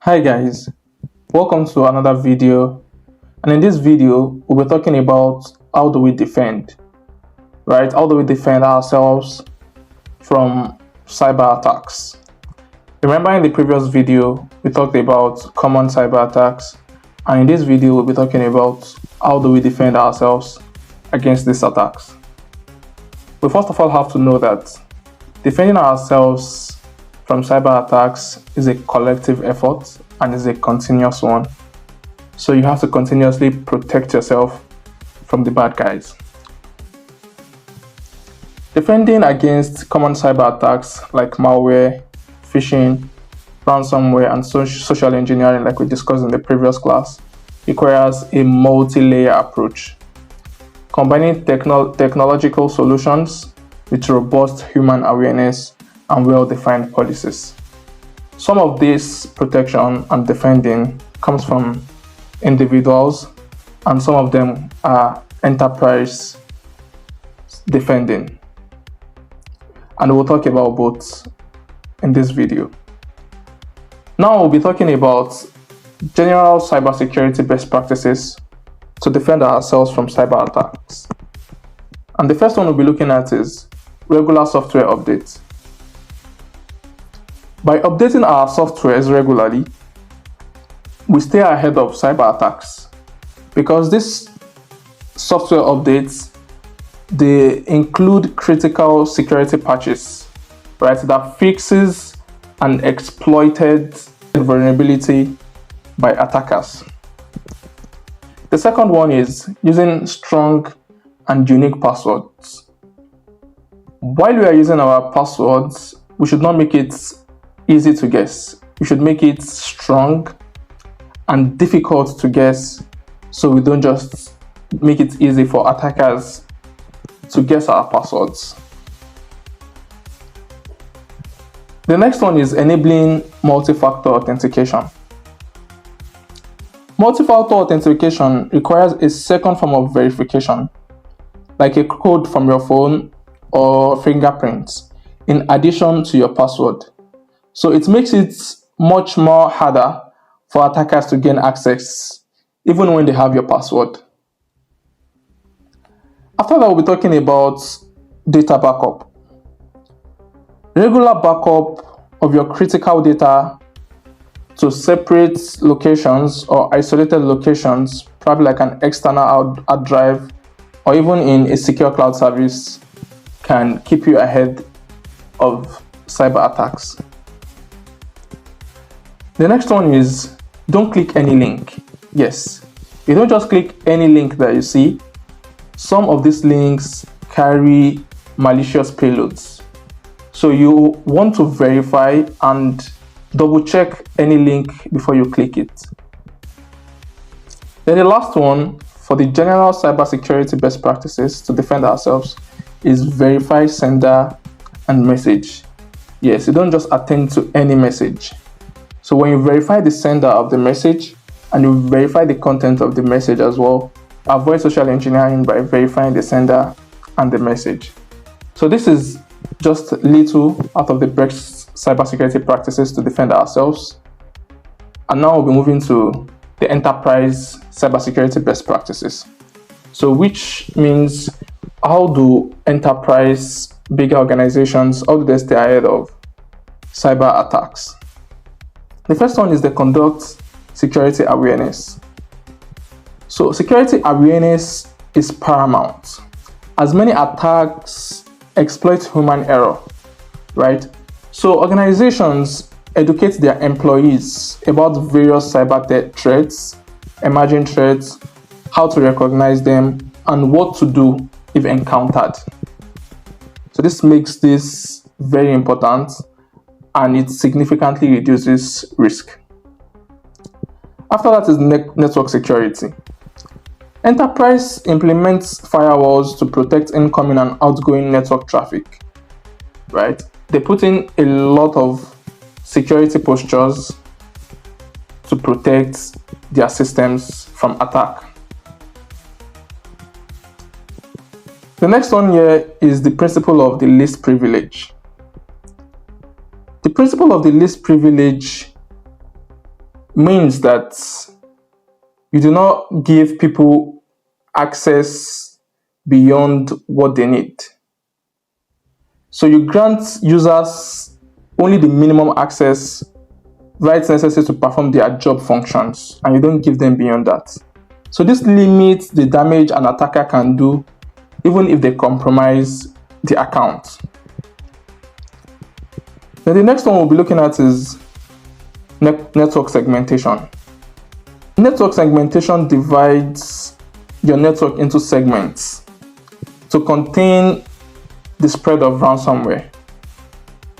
Hi guys, welcome to another video, and in this video we'll be talking about how do we defend, right? How do we defend ourselves from cyber attacks? Remember in the previous video we talked about common cyber attacks, and in this video we'll be talking about how do we defend ourselves against these attacks. We first of all have to know that defending ourselves from cyber attacks is a collective effort and is a continuous one. So you have to continuously protect yourself from the bad guys. Defending against common cyber attacks like malware, phishing, ransomware, and social engineering, like we discussed in the previous class, requires a multi-layer approach, combining technological solutions with robust human awareness and well-defined policies. Some of this protection and defending comes from individuals, and some of them are enterprise defending. And we'll talk about both in this video. Now we'll be talking about general cybersecurity best practices to defend ourselves from cyber attacks. And the first one we'll be looking at is regular software updates. By updating our softwares regularly, we stay ahead of cyber attacks because these software updates, they include critical security patches, right, that fixes an exploited vulnerability by attackers. The second one is using strong and unique passwords. While we are using our passwords, we should not make it easy to guess. We should make it strong and difficult to guess, so we don't just make it easy for attackers to guess our passwords. The next one is enabling multi-factor authentication. Multi-factor authentication requires a second form of verification, like a code from your phone or fingerprints, in addition to your password. So it makes it much more harder for attackers to gain access, even when they have your password. After that, we'll be talking about data backup. Regular backup of your critical data to separate locations or isolated locations, probably like an external hard drive or even in a secure cloud service, can keep you ahead of cyber attacks. The next one is don't click any link. Yes, you don't just click any link that you see. Some of these links carry malicious payloads. So you want to verify and double check any link before you click it. Then the last one for the general cybersecurity best practices to defend ourselves is verify sender and message. Yes, you don't just attend to any message. So when you verify the sender of the message and you verify the content of the message as well, avoid social engineering by verifying the sender and the message. So this is just little out of the best cybersecurity practices to defend ourselves. And now we'll be moving to the enterprise cybersecurity best practices. So which means how do enterprise, bigger organizations, how do they stay ahead of cyber attacks? The first one is they conduct security awareness. So security awareness is paramount, as many attacks exploit human error, right? So organizations educate their employees about various cyber threats, emerging threats, how to recognize them, and what to do if encountered. So this makes this very important, and it significantly reduces risk. After that is network security. Enterprise implements firewalls to protect incoming and outgoing network traffic, right? They put in a lot of security postures to protect their systems from attack. The next one here is the principle of the least privilege. The principle of the least privilege means that you do not give people access beyond what they need. So you grant users only the minimum access rights necessary to perform their job functions, and you don't give them beyond that. So this limits the damage an attacker can do even if they compromise the account. Then the next one we'll be looking at is network segmentation. Network segmentation divides your network into segments to contain the spread of ransomware.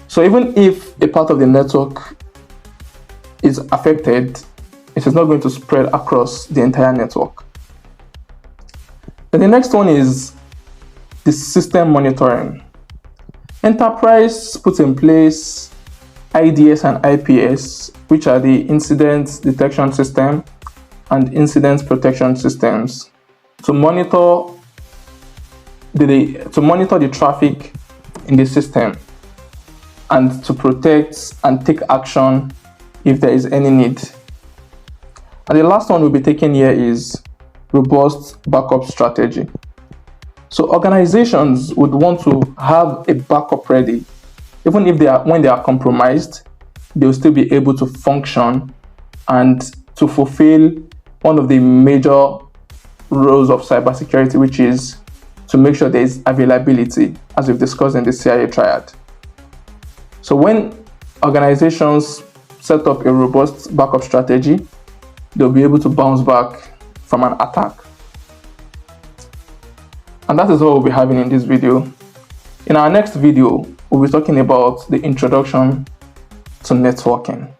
So even if a part of the network is affected, it is not going to spread across the entire network. Then the next one is the system monitoring. Enterprise puts in place IDS and IPS, which are the incident detection system and incident protection systems, to monitor the traffic in the system and to protect and take action if there is any need. And the last one we'll be taking here is robust backup strategy. So organizations would want to have a backup ready. Even if when they are compromised, they'll still be able to function and to fulfill one of the major roles of cybersecurity, which is to make sure there is availability, as we've discussed in the CIA triad. So when organizations set up a robust backup strategy, they'll be able to bounce back from an attack. And that is what we'll be having in this video. In our next video, we'll be talking about the introduction to networking.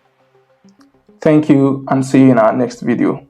Thank you, and see you in our next video.